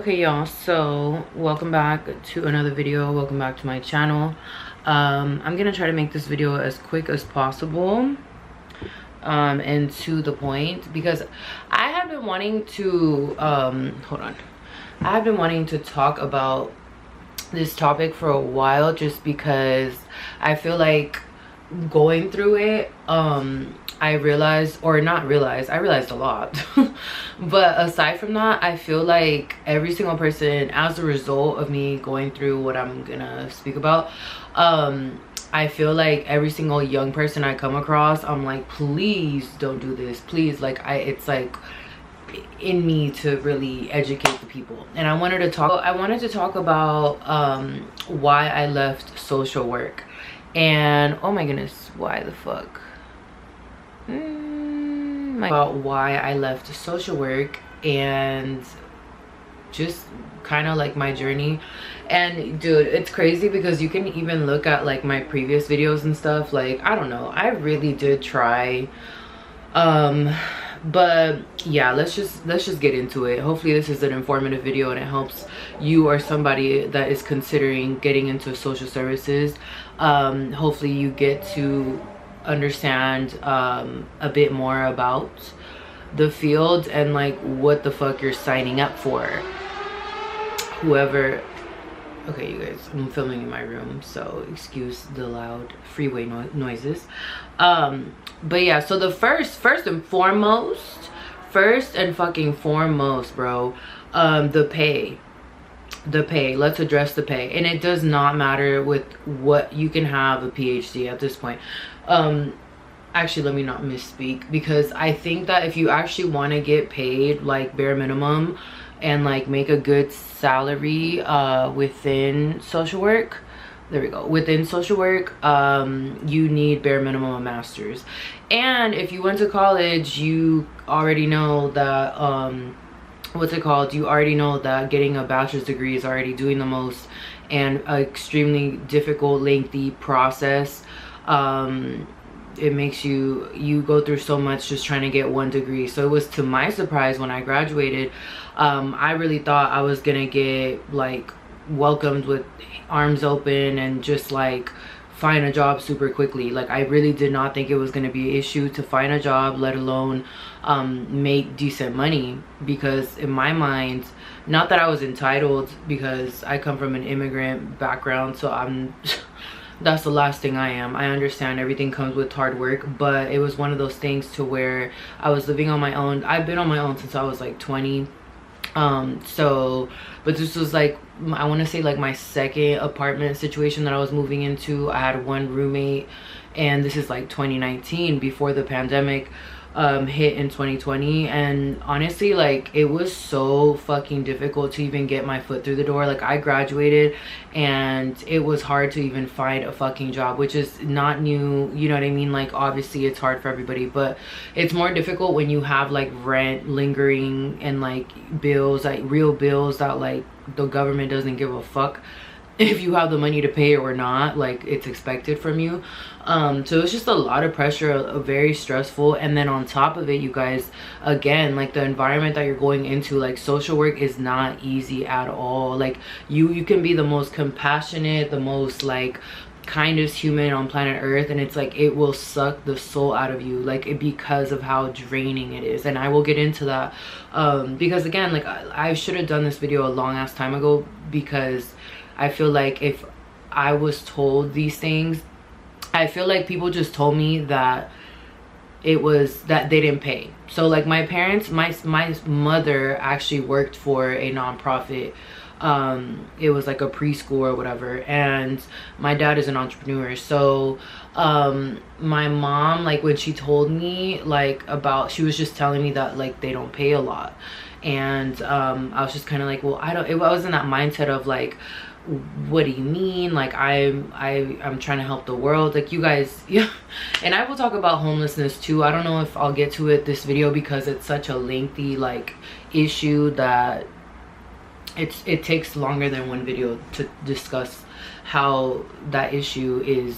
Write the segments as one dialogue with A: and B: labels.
A: Okay, y'all, so welcome back to another video. Welcome back to my channel. I'm gonna try to make this video as quick as possible and to the point, because I have been wanting to hold on, I have been wanting to talk about this topic for a while, just because I feel like going through it, I realized, or not realized, I realized a lot. But aside from that, I feel like every single person, as a result of me going through what I'm gonna speak about, I feel like every single young person I come across, I'm like, please don't do this, please. Like, it's like in me to really educate the people. And I wanted to talk about why I left social work. And oh my goodness, why the fuck, about why I left social work, and just kind of like my journey. And dude, it's crazy because you can even look at like my previous videos and stuff. Like, I don't know, I really did try, but yeah, let's just get into it. Hopefully this is an informative video and it helps you or somebody that is considering getting into social services. Hopefully you get to understand a bit more about the field and like what the fuck you're signing up for. Whoever, okay you guys, I'm filming in my room, so excuse the loud freeway noises. But yeah, so the first and fucking foremost, bro, the pay. Let's address the pay. And it does not matter with what, you can have a PhD at this point. Actually, let me not misspeak, because I think that if you actually want to get paid like bare minimum and like make a good salary within social work, there we go, within social work, you need bare minimum a master's. And if you went to college, you already know that what's it called, you already know that getting a bachelor's degree is already doing the most, and an extremely difficult, lengthy process. It makes you go through so much just trying to get one degree. So it was to my surprise when I graduated, I really thought I was gonna get like welcomed with arms open and just like find a job super quickly. Like, I really did not think it was going to be an issue to find a job, let alone make decent money. Because in my mind, not that I was entitled, because I come from an immigrant background, so I'm that's the last thing I am. I understand everything comes with hard work, but it was one of those things to where I was living on my own. I've been on my own since I was like 20. But this was like, I want to say like my second apartment situation that I was moving into. I had one roommate, and this is like 2019, before the pandemic hit in 2020. And honestly, like, it was so fucking difficult to even get my foot through the door. Like, I graduated and it was hard to even find a fucking job, which is not new, you know what I mean? Like, obviously it's hard for everybody, but it's more difficult when you have like rent lingering and like bills, like real bills that like the government doesn't give a fuck if you have the money to pay or not. Like, it's expected from you. So it's just a lot of pressure, very stressful. And then on top of it, you guys, again, like the environment that you're going into, like social work is not easy at all. Like, you can be the most compassionate, the most like kindest human on planet Earth, and it's like it will suck the soul out of you, like because of how draining it is. And I will get into that because again, like I should have done this video a long ass time ago, because I feel like if I was told these things, I feel like people just told me that it was that they didn't pay. So like my parents, my mother actually worked for a nonprofit. It was like a preschool or whatever, and my dad is an entrepreneur. So my mom, like when she told me like about, she was just telling me that like they don't pay a lot. And I was just kind of like, well, I was in that mindset of like, what do you mean? Like I'm trying to help the world, like you guys. Yeah. And I will talk about homelessness too. I don't know if I'll get to it this video, because it's such a lengthy like issue that it takes longer than one video to discuss how that issue is.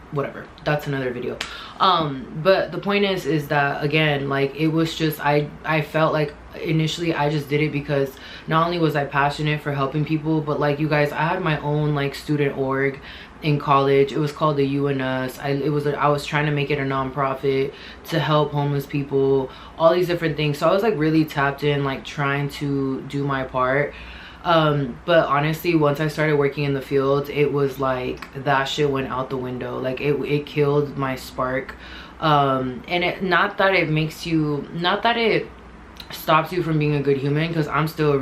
A: Whatever, that's another video. But the point is that, again, like, it was just, I felt like initially I just did it because not only was I passionate for helping people, but like, you guys, I had my own like student org in college. It was called the UNS. I was trying to make it a nonprofit to help homeless people, all these different things. So I was like really tapped in, like trying to do my part. But honestly, once I started working in the field, it was like that shit went out the window. Like, it killed my spark. And it, not that it makes you, not that it stops you from being a good human, because I'm still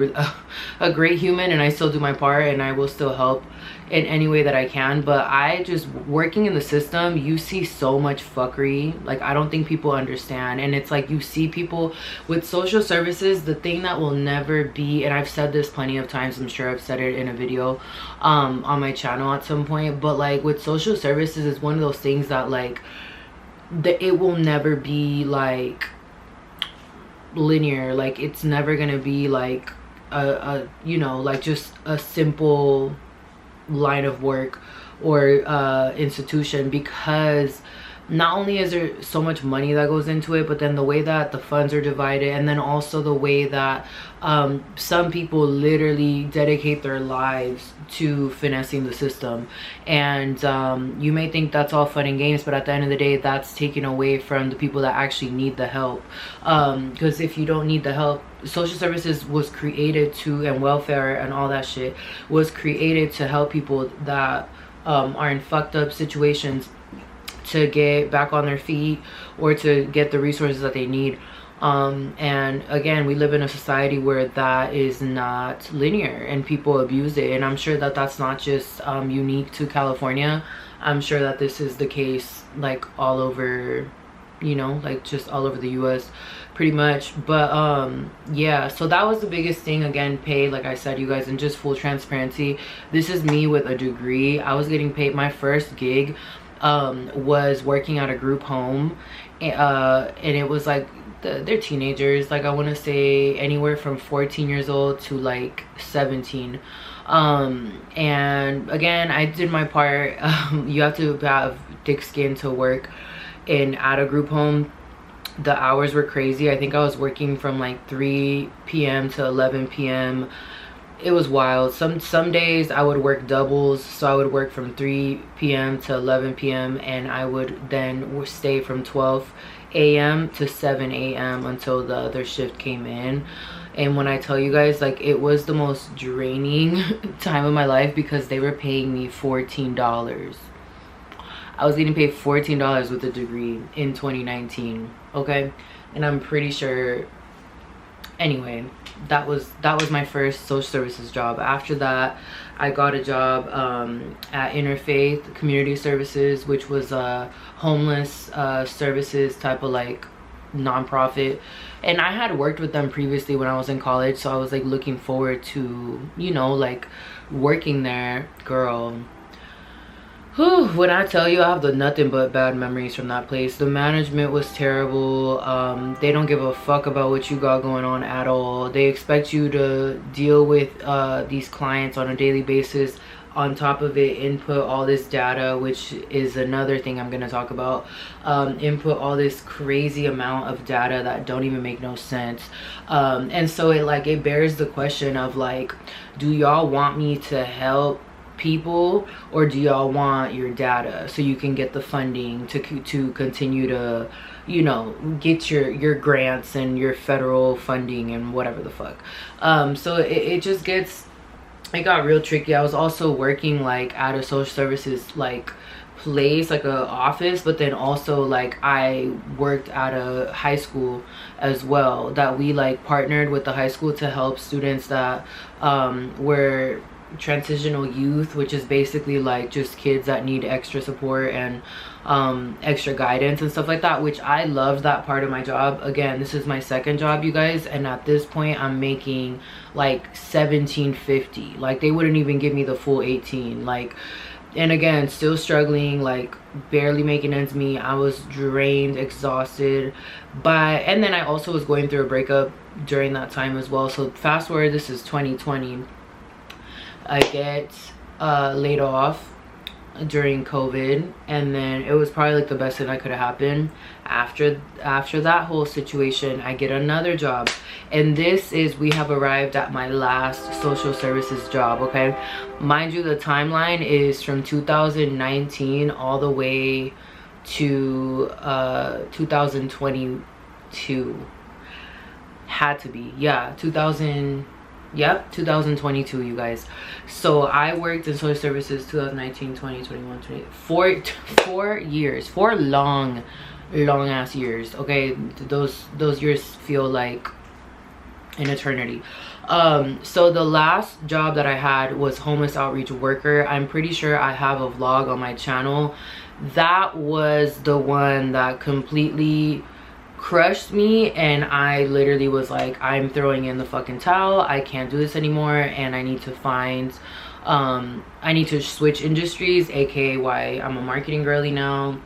A: a great human, and I still do my part, and I will still help in any way that I can. But I just, working in the system, you see so much fuckery. Like, I don't think people understand. And it's like, you see people with social services, the thing that will never be, and I've said this plenty of times, I'm sure I've said it in a video on my channel at some point, but like, with social services, it's one of those things that like, it will never be like linear. Like, it's never gonna be like a you know, like just a simple line of work or institution, because not only is there so much money that goes into it, but then the way that the funds are divided, and then also the way that some people literally dedicate their lives to finessing the system. And you may think that's all fun and games, but at the end of the day, that's taken away from the people that actually need the help. Because if you don't need the help, social services was created to, and welfare and all that shit was created to help people that are in fucked up situations to get back on their feet, or to get the resources that they need. And again, we live in a society where that is not linear, and people abuse it. And I'm sure that that's not just unique to California. I'm sure that this is the case like all over, you know, like just all over the US pretty much. But yeah, so that was the biggest thing. Again, pay, like I said, you guys, and just full transparency, this is me with a degree. I was getting paid, my first gig was working at a group home, and it was like, they're teenagers, like I want to say anywhere from 14 years old to like 17. And again, I did my part. You have to have thick skin to work at a group home. The hours were crazy. I think I was working from like 3 p.m. to 11 p.m. It was wild. Some days I would work doubles, so I would work from 3 p.m. to 11 p.m. and I would then stay from 12 a.m. to 7 a.m. until the other shift came in. And when I tell you guys, like, it was the most draining time of my life, because they were paying me $14. I was getting paid $14 with a degree in 2019, okay? And I'm pretty sure, anyway, that was my first social services job. After that, I got a job at Interfaith Community Services, which was a homeless services type of like nonprofit. And I had worked with them previously when I was in college, so I was like looking forward to, you know, like working there. Girl, whew, when I tell you, I have the nothing but bad memories from that place. The management was terrible. They don't give a fuck about what you got going on at all. They expect you to deal with these clients on a daily basis. On top of it, input all this data, which is another thing I'm gonna talk about. Input all this crazy amount of data that don't even make no sense. And so it bears the question of like, do y'all want me to help people, or do y'all want your data so you can get the funding to continue to, you know, get your grants and your federal funding and whatever the fuck. So it got real tricky. I was also working like at a social services like place, like a office, but then also like I worked at a high school as well, that we like partnered with the high school to help students that were transitional youth, which is basically like just kids that need extra support and extra guidance and stuff like that, which I loved that part of my job. Again, this is my second job, you guys, and at this point I'm making like $17.50. Like, they wouldn't even give me the full 18. Like, and again, still struggling, like barely making ends meet. I was drained, exhausted, and then I also was going through a breakup during that time as well. So fast forward, this is 2020. I get laid off during COVID, and then it was probably like the best thing that could have happened. After that whole situation, I get another job, and this is, we have arrived at my last social services job. Okay, mind you, the timeline is from 2019 all the way to 2022. Had to be, yeah, 2022, you guys. So I worked in social services 2019, 20, 21, 20, 4 years, 4 long ass years. Okay, those years feel like an eternity. So the last job that I had was homeless outreach worker. I'm pretty sure I have a vlog on my channel. That was the one that completely crushed me, and I literally was like, I'm throwing in the fucking towel. I can't do this anymore, and I need to find I need to switch industries, aka why I'm a marketing girly now.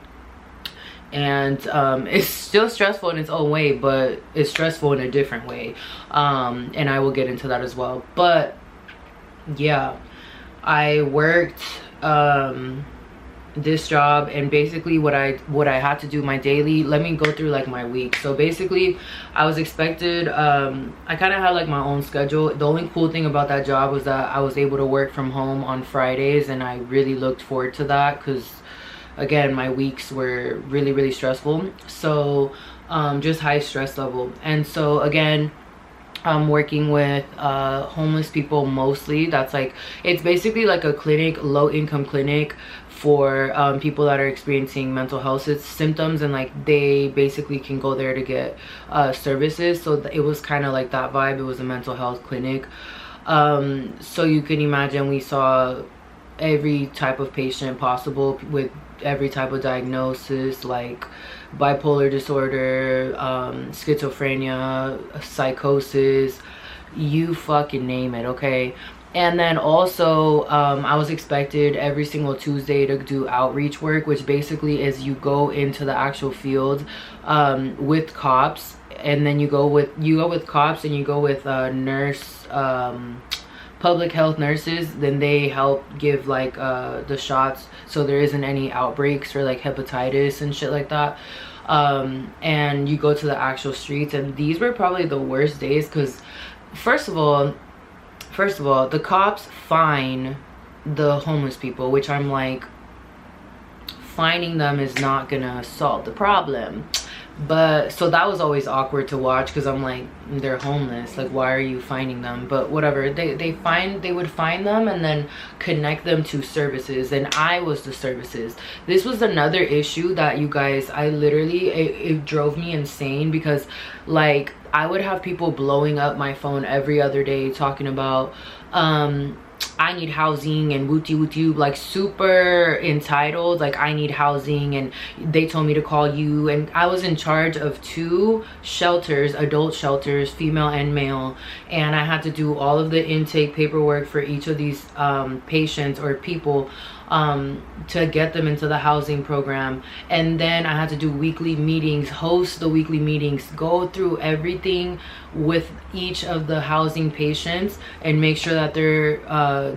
A: And it's still stressful in its own way, but it's stressful in a different way, and I will get into that as well. But yeah, I worked this job, and basically what I had to do, my daily, let me go through like my week. So basically I was expected, I kind of had like my own schedule. The only cool thing about that job was that I was able to work from home on Fridays, and I really looked forward to that because again, my weeks were really stressful. So just high stress level. And so again, I'm working with homeless people mostly. That's like, it's basically like a clinic, low income clinic for people that are experiencing mental health symptoms, and like they basically can go there to get services. So it was kind of like that vibe. It was a mental health clinic. So you can imagine we saw every type of patient possible with every type of diagnosis, like bipolar disorder, schizophrenia, psychosis, you fucking name it. Okay. And then also I was expected every single Tuesday to do outreach work, which basically is you go into the actual field with cops, and then you go with cops, and you go with nurse, public health nurses. Then they help give like the shots so there isn't any outbreaks for like hepatitis and shit like that. And you go to the actual streets, and these were probably the worst days because first of all, the cops fine the homeless people, which I'm like, fining them is not gonna solve the problem. But so that was always awkward to watch because I'm like, they're homeless, like why are you finding them? But whatever, they would find them and then connect them to services, and I was the services. This was another issue that, you guys, I literally, it drove me insane because like I would have people blowing up my phone every other day talking about I need housing and wooty, like super entitled, like I need housing and they told me to call you. And I was in charge of 2 shelters, adult shelters, female and male, and I had to do all of the intake paperwork for each of these patients or people to get them into the housing program. And then I had to do weekly meetings, host the weekly meetings, go through everything with each of the housing patients and make sure that they're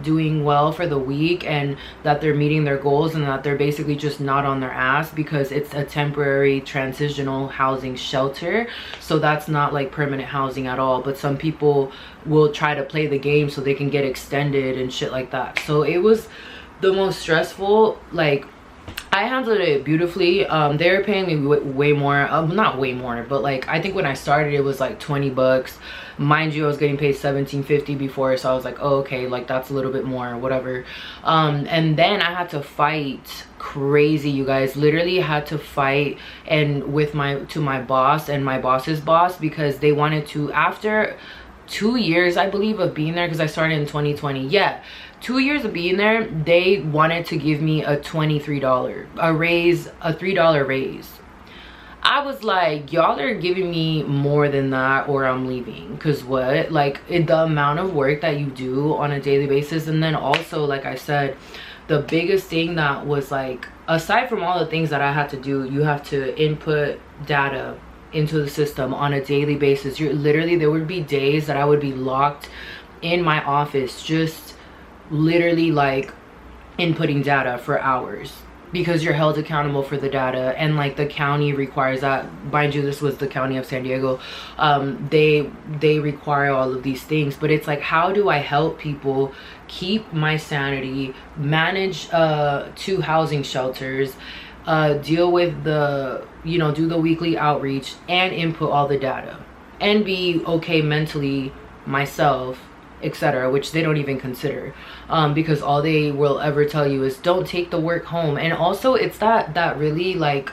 A: doing well for the week and that they're meeting their goals and that they're basically just not on their ass, because it's a temporary transitional housing shelter. So that's not like permanent housing at all, but some people will try to play the game so they can get extended and shit like that. So it was the most stressful. Like I handled it beautifully. They were paying me way more, not way more, but like I think when I started it was like 20 bucks. Mind you, I was getting paid $17.50 before, so I was like, oh, okay, like that's a little bit more, whatever. And then I had to fight crazy, you guys. Literally had to fight and with my boss and my boss's boss, because they wanted to, after 2 years I believe of being there, because I started in 2020, yeah, 2 years of being there, they wanted to give me a $23 raise, a $3 raise. I was like, y'all are giving me more than that or I'm leaving. Because what, like the amount of work that you do on a daily basis. And then also, like I said, the biggest thing that was like, aside from all the things that I had to do, you have to input data into the system on a daily basis. You're literally, there would be days that I would be locked in my office, just literally like inputting data for hours, because you're held accountable for the data, and like the county requires that. Mind you, this was the county of San Diego. They require all of these things, but it's like, how do I help people keep my sanity, manage 2 housing shelters, deal with the, you know, do the weekly outreach and input all the data and be okay mentally myself, etc., which they don't even consider, because all they will ever tell you is don't take the work home. And also it's that really, like,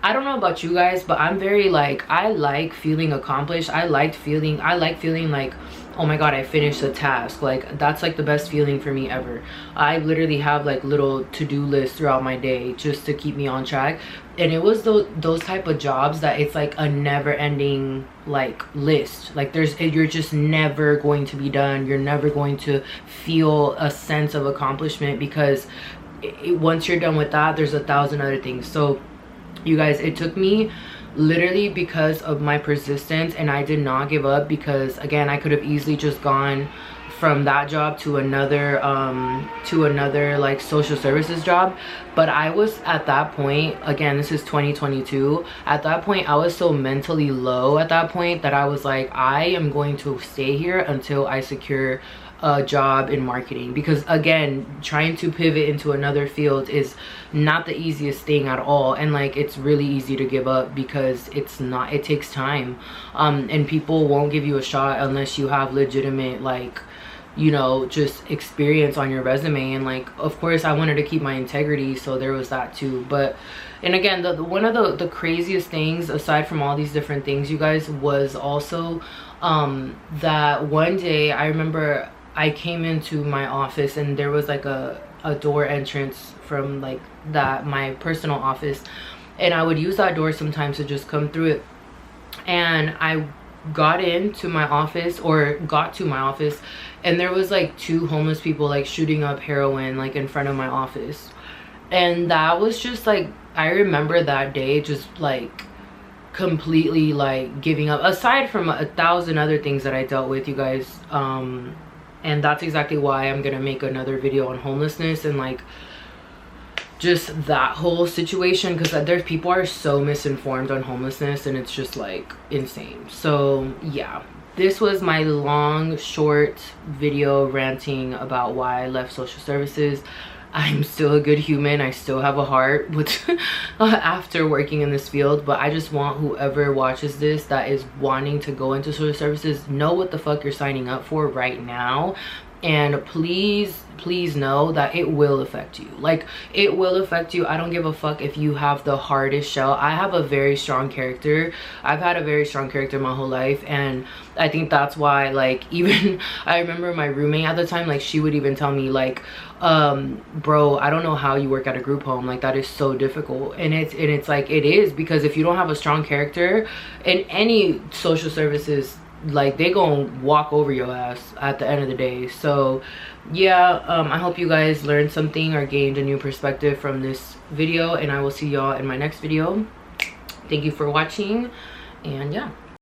A: I don't know about you guys, but I'm very like, I like feeling accomplished. I like feeling like, oh my god, I finished a task. Like, that's like the best feeling for me ever. I literally have like little to-do lists throughout my day just to keep me on track. And it was those type of jobs that it's like a never-ending like list. Like you're just never going to be done. You're never going to feel a sense of accomplishment, because once you're done with that, there's 1,000 other things. So you guys, it took me literally because of my persistence, and I did not give up, because again, I could have easily just gone from that job to another like social services job. But I was at that point, again, this is 2022, at that point I was so mentally low at that point that I was like, I am going to stay here until I secure a job in marketing, because again, trying to pivot into another field is not the easiest thing at all. And like, it's really easy to give up, because it's not, it takes time, and people won't give you a shot unless you have legitimate, like, you know, just experience on your resume. And like, of course I wanted to keep my integrity, so there was that too. But, and again, one of the craziest things, aside from all these different things, you guys, was also that one day I remember I came into my office, and there was like a door entrance from like my personal office, and I would use that door sometimes to just come through it. And I got to my office, and there was like 2 homeless people like shooting up heroin like in front of my office. And that was just like, I remember that day just like completely like giving up, aside from 1,000 other things that I dealt with, you guys. And that's exactly why I'm gonna make another video on homelessness and like just that whole situation, because there's people are so misinformed on homelessness, and it's just like insane. So yeah, this was my long short video ranting about why I left social services. I'm still a good human. I still have a heart with after working in this field, but I just want whoever watches this that is wanting to go into social services, know what the fuck you're signing up for right now. And please know that it will affect you. Like, it will affect you. I don't give a fuck if you have the hardest shell. I have a very strong character. I've had a very strong character my whole life, and I think that's why, like, even I remember my roommate at the time, like, she would even tell me like, bro, I don't know how you work at a group home. Like, that is so difficult. And it's like, it is, because if you don't have a strong character in any social services, like, they gonna walk over your ass at the end of the day. So yeah, I hope you guys learned something or gained a new perspective from this video, and I will see y'all in my next video. Thank you for watching, and yeah.